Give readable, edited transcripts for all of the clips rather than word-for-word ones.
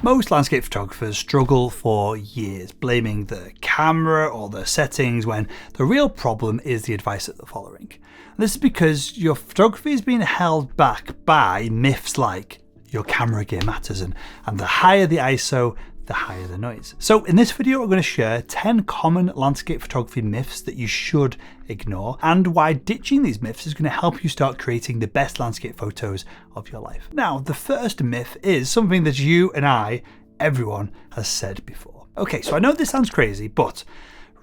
Most landscape photographers struggle for years, blaming the camera or the settings when the real problem is the advice that they're following. And this is because your photography is being held back by myths like your camera gear matters, and the higher the ISO, the higher the noise. So in this video, I'm going to share 10 common landscape photography myths that you should ignore, and why ditching these myths is going to help you start creating the best landscape photos of your life. Now, the first myth is something that you and everyone has said before. Okay, so I know this sounds crazy, but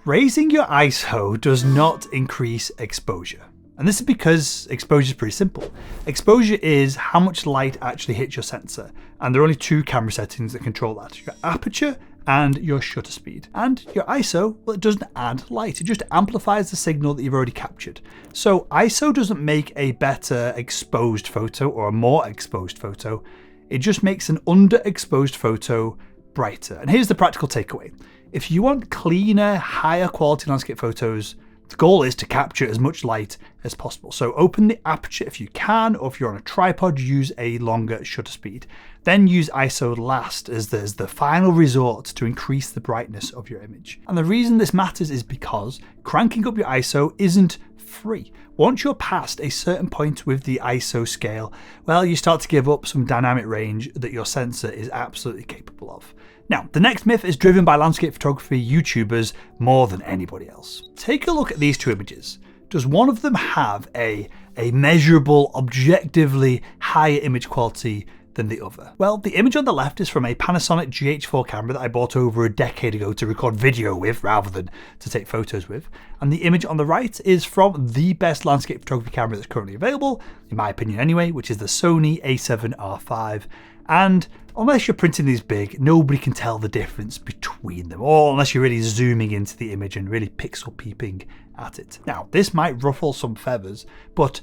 raising your ISO does not increase exposure. And this is because exposure is pretty simple. Exposure is how much light actually hits your sensor. And there are only two camera settings that control that: your aperture and your shutter speed. And your ISO, well, it doesn't add light, it just amplifies the signal that you've already captured. So ISO doesn't make a better exposed photo or a more exposed photo, it just makes an underexposed photo brighter. And here's the practical takeaway. If you want cleaner, higher quality landscape photos, the goal is to capture as much light as possible. So open the aperture if you can, or if you're on a tripod, use a longer shutter speed. Then use ISO last as the final resort to increase the brightness of your image. And the reason this matters is because cranking up your ISO isn't free. Once you're past a certain point with the ISO scale, well, you start to give up some dynamic range that your sensor is absolutely capable of. Now, the next myth is driven by landscape photography YouTubers more than anybody else. Take a look at these two images. Does one of them have a measurable, objectively higher image quality than the other? Well, the image on the left is from a Panasonic GH4 camera that I bought over a decade ago to record video with rather than to take photos with. And the image on the right is from the best landscape photography camera that's currently available, in my opinion anyway, which is the Sony a7R5. And unless you're printing these big, nobody can tell the difference between them, or unless you're really zooming into the image and really pixel peeping at it. Now, this might ruffle some feathers, but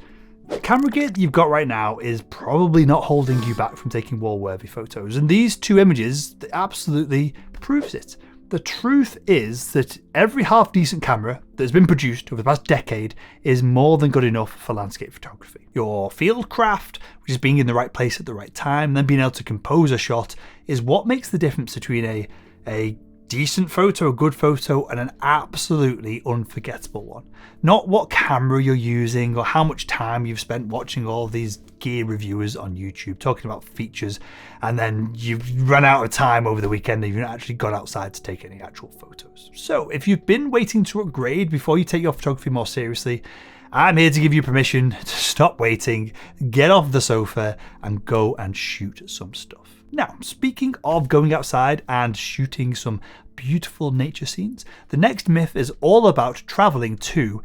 the camera gear that you've got right now is probably not holding you back from taking wall-worthy photos. And these two images absolutely proves it. The truth is that every half-decent camera that's been produced over the past decade is more than good enough for landscape photography. Your field craft, which is being in the right place at the right time, then being able to compose a shot, is what makes the difference between a decent photo, a good photo, and an absolutely unforgettable one. Not what camera you're using or how much time you've spent watching all these gear reviewers on YouTube talking about features, and then you've run out of time over the weekend and you've not actually gone outside to take any actual photos. So if you've been waiting to upgrade before you take your photography more seriously, I'm here to give you permission to stop waiting, get off the sofa, and go and shoot some stuff. Now, speaking of going outside and shooting some beautiful nature scenes, the next myth is all about traveling to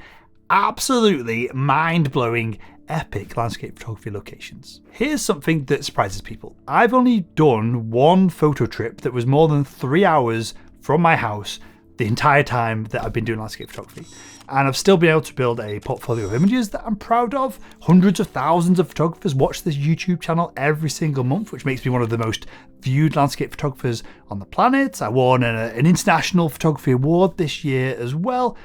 absolutely mind-blowing, epic landscape photography locations. Here's something that surprises people. I've only done one photo trip that was more than 3 hours from my house the entire time that I've been doing landscape photography. And I've still been able to build a portfolio of images that I'm proud of. Hundreds of thousands of photographers watch this YouTube channel every single month, which makes me one of the most viewed landscape photographers on the planet. I won an International Photography Award this year as well.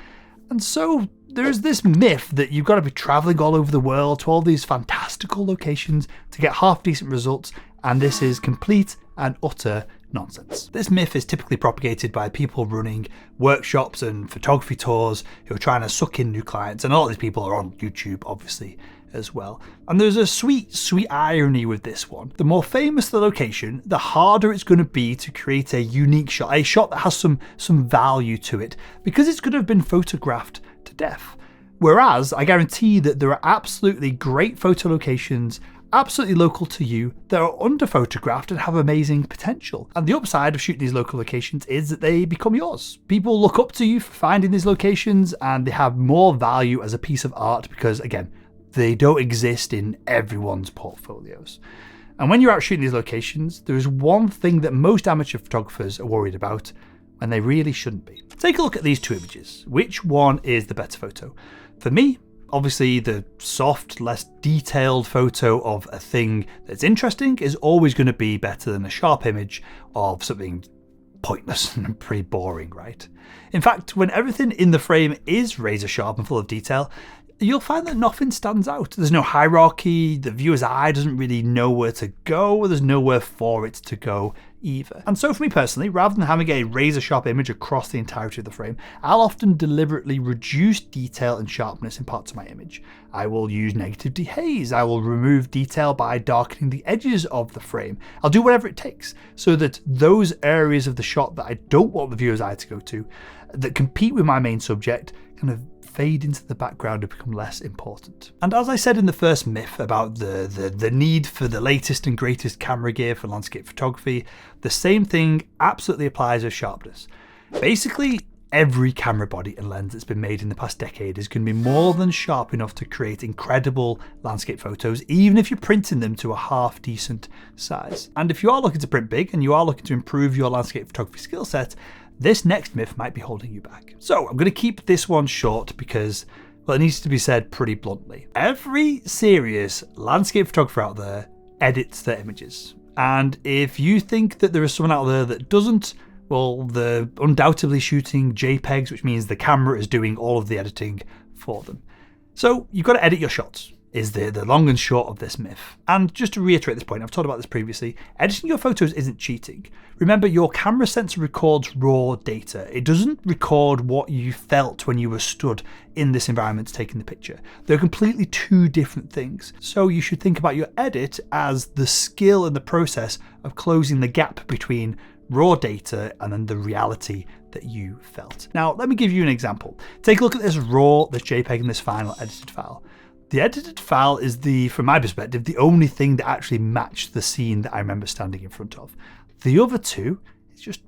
And so there's this myth that you've got to be traveling all over the world to all these fantastical locations to get half-decent results, and this is complete and utter nonsense. This myth is typically propagated by people running workshops and photography tours who are trying to suck in new clients, and all these people are on YouTube obviously as well. And there's a sweet irony with this one. The more famous the location, the harder it's going to be to create a unique shot, a shot that has some value to it, because it's going to have been photographed to death. Whereas I guarantee that there are absolutely great photo locations absolutely local to you that are under-photographed and have amazing potential. And the upside of shooting these local locations is that they become yours. People look up to you for finding these locations, and they have more value as a piece of art because, again, they don't exist in everyone's portfolios. And when you're out shooting these locations, there is one thing that most amateur photographers are worried about, and they really shouldn't be. Take a look at these two images. Which one is the better photo? For me, obviously, the soft, less detailed photo of a thing that's interesting is always going to be better than a sharp image of something pointless and pretty boring, right? In fact, when everything in the frame is razor sharp and full of detail, you'll find that nothing stands out. There's no hierarchy, the viewer's eye doesn't really know where to go, there's nowhere for it to go either. And so for me personally, rather than having a razor sharp image across the entirety of the frame, I'll often deliberately reduce detail and sharpness in parts of my image. I will use negative dehaze. I will remove detail by darkening the edges of the frame. I'll do whatever it takes so that those areas of the shot that I don't want the viewer's eye to go to, that compete with my main subject, kind of fade into the background and become less important. And as I said in the first myth about the need for the latest and greatest camera gear for landscape photography, the same thing absolutely applies with sharpness. Basically, every camera body and lens that's been made in the past decade is going to be more than sharp enough to create incredible landscape photos, even if you're printing them to a half decent size. And if you are looking to print big and you are looking to improve your landscape photography skill set, this next myth might be holding you back. So I'm going to keep this one short because, well, it needs to be said pretty bluntly. Every serious landscape photographer out there edits their images. And if you think that there is someone out there that doesn't, well, they're undoubtedly shooting JPEGs, which means the camera is doing all of the editing for them. So you've got to edit your shots, is the long and short of this myth. And just to reiterate this point, I've talked about this previously, editing your photos isn't cheating. Remember, your camera sensor records raw data. It doesn't record what you felt when you were stood in this environment taking the picture. They're completely two different things. So you should think about your edit as the skill and the process of closing the gap between raw data and then the reality that you felt. Now, let me give you an example. Take a look at this raw, this JPEG, and this final edited file. The edited file is from my perspective, the only thing that actually matched the scene that I remember standing in front of. The other two, it's just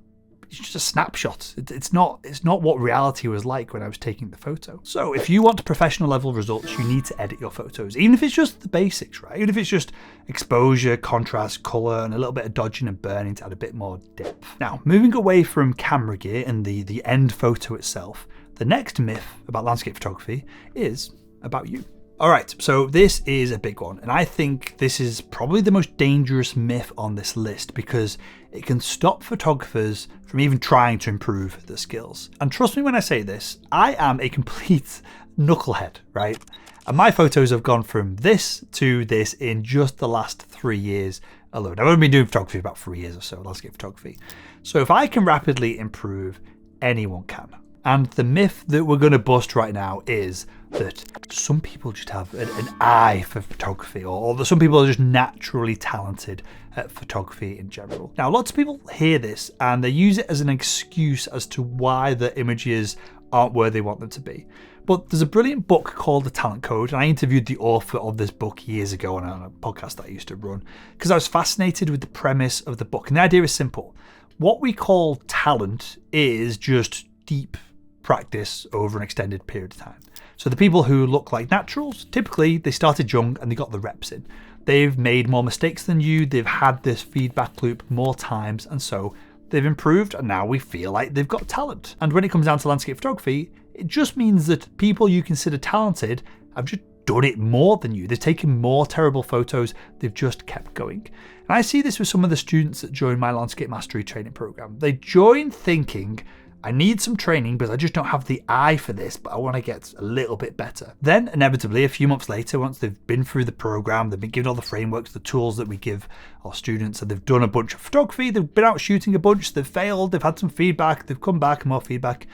a snapshot. It's not what reality was like when I was taking the photo. So if you want professional level results, you need to edit your photos, even if it's just the basics, right? Even if it's just exposure, contrast, color, and a little bit of dodging and burning to add a bit more depth. Now, moving away from camera gear and the end photo itself, the next myth about landscape photography is about you. All right, so this is a big one, and I think this is probably the most dangerous myth on this list because it can stop photographers from even trying to improve their skills. And trust me when I say this, I am a complete knucklehead, right? And my photos have gone from this to this in just the last 3 years alone. I've only been doing photography about 3 years or so, landscape photography. So if I can rapidly improve, anyone can. And the myth that we're going to bust right now is that some people just have an eye for photography, or that some people are just naturally talented at photography in general. Now, lots of people hear this and they use it as an excuse as to why the images aren't where they want them to be. But there's a brilliant book called The Talent Code, and I interviewed the author of this book years ago on a podcast that I used to run because I was fascinated with the premise of the book. And the idea is simple. What we call talent is just deep practice over an extended period of time. So the people who look like naturals, typically they started young and they got the reps in. They've made more mistakes than you, they've had this feedback loop more times, and so they've improved, and now we feel like they've got talent. And when it comes down to landscape photography, it just means that people you consider talented have just done it more than you. They've taken more terrible photos, they've just kept going. And I see this with some of the students that join my landscape mastery training program. They join thinking, I need some training because I just don't have the eye for this, but I want to get a little bit better. Then inevitably, a few months later, once they've been through the program, they've been given all the frameworks, the tools that we give our students, and they've done a bunch of photography, they've been out shooting a bunch, they've failed, they've had some feedback, they've come back, more feedback.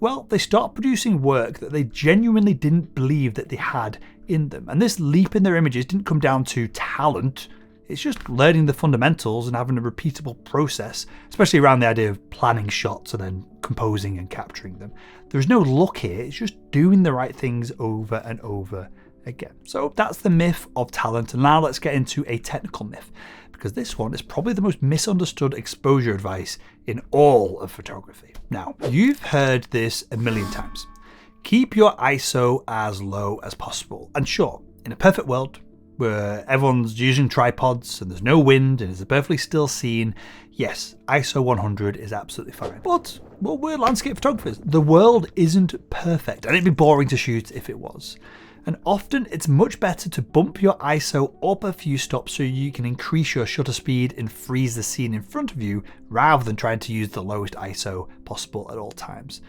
Well, they start producing work that they genuinely didn't believe that they had in them. And this leap in their images didn't come down to talent. It's just learning the fundamentals and having a repeatable process, especially around the idea of planning shots and then composing and capturing them. There's no luck here, it's just doing the right things over and over again. So that's the myth of talent, and now let's get into a technical myth, because this one is probably the most misunderstood exposure advice in all of photography. Now, you've heard this a million times. Keep your ISO as low as possible. And sure, in a perfect world, where everyone's using tripods and there's no wind and it's a perfectly still scene, yes, ISO 100 is absolutely fine. But, well, we're landscape photographers. The world isn't perfect, and it'd be boring to shoot if it was. And often it's much better to bump your ISO up a few stops so you can increase your shutter speed and freeze the scene in front of you rather than trying to use the lowest ISO possible at all times.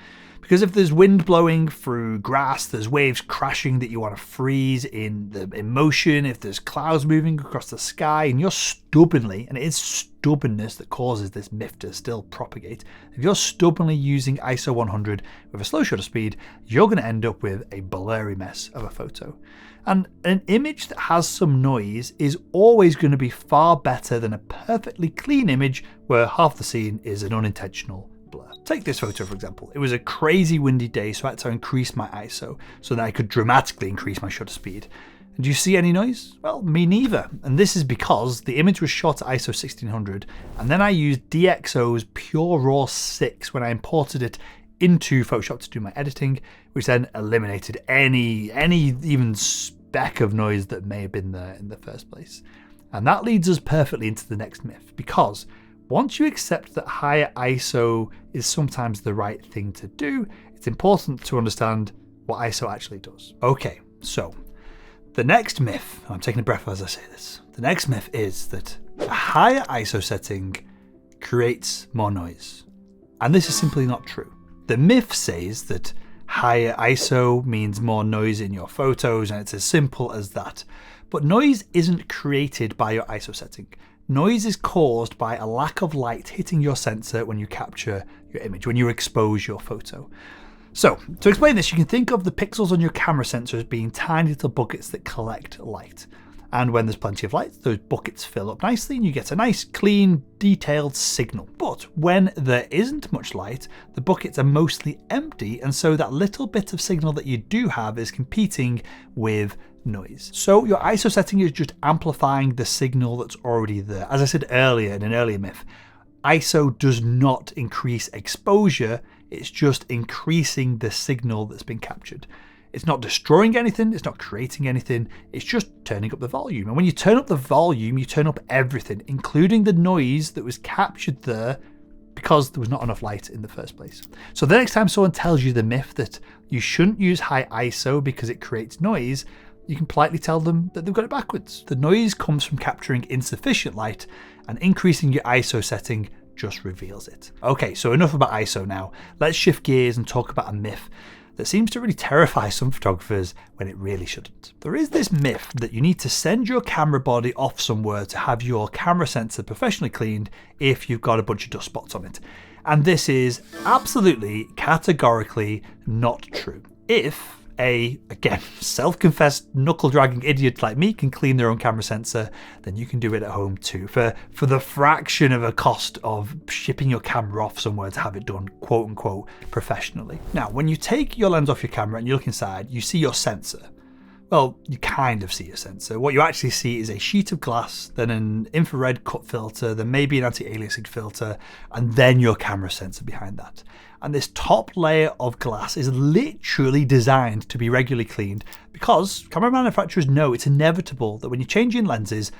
Because if there's wind blowing through grass, there's waves crashing that you want to freeze in motion, if there's clouds moving across the sky, and you're stubbornly, and it is stubbornness that causes this myth to still propagate, if you're stubbornly using ISO 100 with a slow shutter speed, you're going to end up with a blurry mess of a photo. And an image that has some noise is always going to be far better than a perfectly clean image where half the scene is an unintentional blur. Take this photo for example. It was a crazy windy day, so I had to increase my ISO so that I could dramatically increase my shutter speed. And do you see any noise? Well, me neither. And this is because the image was shot at ISO 1600, and then I used DxO's Pure Raw 6 when I imported it into Photoshop to do my editing, which then eliminated any even speck of noise that may have been there in the first place. And that leads us perfectly into the next myth, because once you accept that higher ISO is sometimes the right thing to do, it's important to understand what ISO actually does. Okay, so the next myth, I'm taking a breath as I say this, the next myth is that a higher ISO setting creates more noise. And this is simply not true. The myth says that higher ISO means more noise in your photos, and it's as simple as that. But noise isn't created by your ISO setting. Noise is caused by a lack of light hitting your sensor when you capture your image, when you expose your photo. So, to explain this, you can think of the pixels on your camera sensor as being tiny little buckets that collect light. And when there's plenty of light, those buckets fill up nicely and you get a nice, clean, detailed signal. But when there isn't much light, the buckets are mostly empty, and so that little bit of signal that you do have is competing with noise. So your ISO setting is just amplifying the signal that's already there. As I said earlier in an earlier myth, ISO does not increase exposure, it's just increasing the signal that's been captured. It's not destroying anything, it's not creating anything, it's just turning up the volume. And when you turn up the volume, you turn up everything, including the noise that was captured there because there was not enough light in the first place. So the next time someone tells you the myth that you shouldn't use high ISO because it creates noise, you can politely tell them that they've got it backwards. The noise comes from capturing insufficient light, and increasing your ISO setting just reveals it. Okay, so enough about ISO now. Let's shift gears and talk about a myth that seems to really terrify some photographers when it really shouldn't. There is this myth that you need to send your camera body off somewhere to have your camera sensor professionally cleaned if you've got a bunch of dust spots on it. And this is absolutely, categorically not true. If again, self-confessed knuckle-dragging idiot like me can clean their own camera sensor, then you can do it at home too, for the fraction of a cost of shipping your camera off somewhere to have it done, quote-unquote, professionally. Now, when you take your lens off your camera and you look inside, you see your sensor. Well, you kind of see your sensor. What you actually see is a sheet of glass, then an infrared cut filter, then maybe an anti-aliasing filter, and then your camera sensor behind that. And this top layer of glass is literally designed to be regularly cleaned because camera manufacturers know it's inevitable that when you're changing lenses,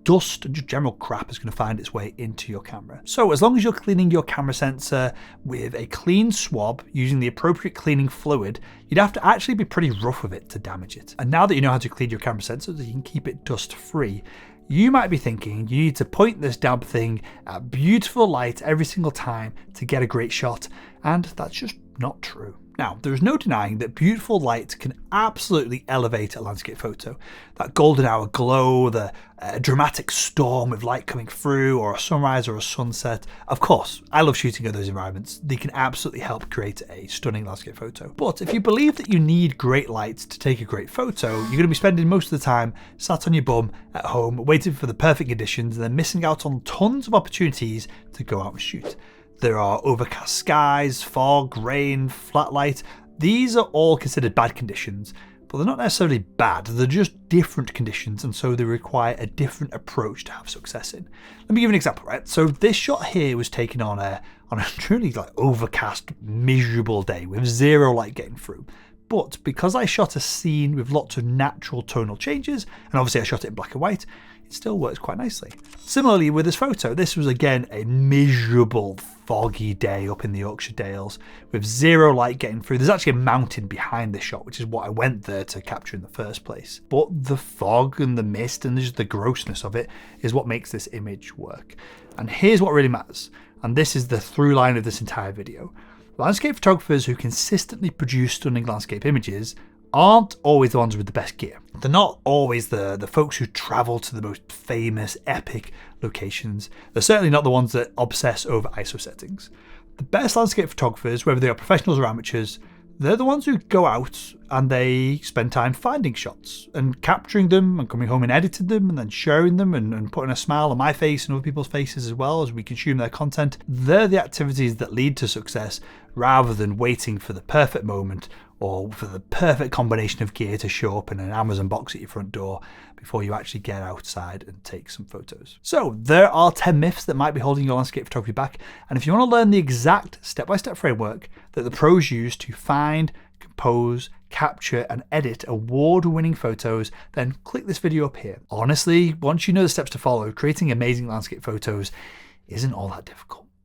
dust and just general crap is going to find its way into your camera. So as long as you're cleaning your camera sensor with a clean swab using the appropriate cleaning fluid, you'd have to actually be pretty rough with it to damage it. And now that you know how to clean your camera sensor so you can keep it dust free, you might be thinking you need to point this damn thing at beautiful light every single time to get a great shot, and that's just not true. Now, there is no denying that beautiful light can absolutely elevate a landscape photo. That golden hour glow, the dramatic storm with light coming through, or a sunrise or a sunset. Of course, I love shooting at those environments. They can absolutely help create a stunning landscape photo. But if you believe that you need great light to take a great photo, you're going to be spending most of the time sat on your bum at home, waiting for the perfect conditions, and then missing out on tons of opportunities to go out and shoot. There are overcast skies, fog, rain, flat light. These are all considered bad conditions, but they're not necessarily bad. They're just different conditions, and so they require a different approach to have success in. Let me give you an example, right? So this shot here was taken on a truly overcast, miserable day with zero light getting through. But because I shot a scene with lots of natural tonal changes, and obviously I shot it in black and white, it still works quite nicely. Similarly with this photo, this was again a miserable, foggy day up in the Yorkshire Dales with zero light getting through. There's actually a mountain behind this shot, which is what I went there to capture in the first place. But the fog and the mist and just the grossness of it is what makes this image work. And here's what really matters, and this is the through line of this entire video. Landscape photographers who consistently produce stunning landscape images aren't always the ones with the best gear. They're not always the folks who travel to the most famous, epic locations. They're certainly not the ones that obsess over ISO settings. The best landscape photographers, whether they are professionals or amateurs, they're the ones who go out and they spend time finding shots and capturing them and coming home and editing them and then sharing them and putting a smile on my face and other people's faces as well as we consume their content. They're the activities that lead to success rather than waiting for the perfect moment or for the perfect combination of gear to show up in an Amazon box at your front door before you actually get outside and take some photos. So there are 10 myths that might be holding your landscape photography back, and if you want to learn the exact step-by-step framework that the pros use to find, compose, capture and edit award-winning photos, then click this video up here. Honestly, once you know the steps to follow, creating amazing landscape photos isn't all that difficult.